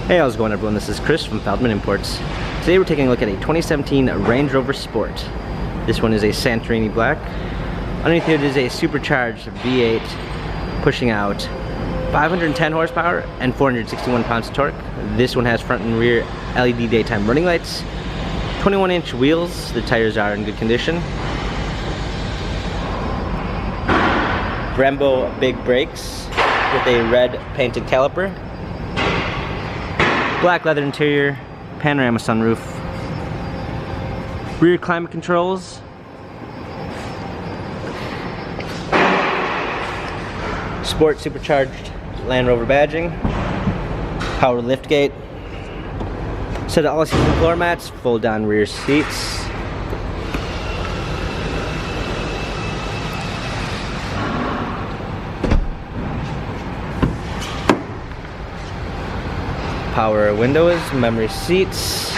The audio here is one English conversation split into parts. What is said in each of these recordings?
Hey, how's it going, everyone? This is Chris from Feldmann Imports. Today we're taking a look at a 2017 Range Rover Sport. This one is a Santorini black. Underneath it is a supercharged V8 pushing out 510 horsepower and 461 pounds of torque. This one has front and rear LED daytime running lights, 21-inch wheels. The tires are in good condition. Brembo big brakes with a red painted caliper. Black leather interior, panorama sunroof, rear climate controls, sport supercharged Land Rover badging, power liftgate, set of all-season floor mats, fold down rear seats, power windows, memory seats.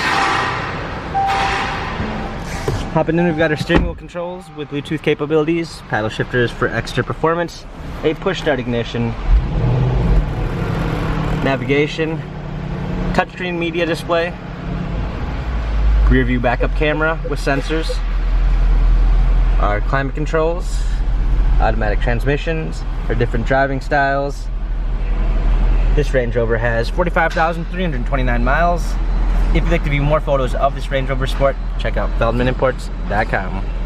Hopping in, we've got our steering wheel controls with Bluetooth capabilities, paddle shifters for extra performance, a push start ignition, navigation, touchscreen media display, rear view backup camera with sensors, our climate controls, automatic transmissions for different driving styles. This Range Rover has 45,329 miles. If you'd like to view more photos of this Range Rover Sport, check out feldmanimports.com.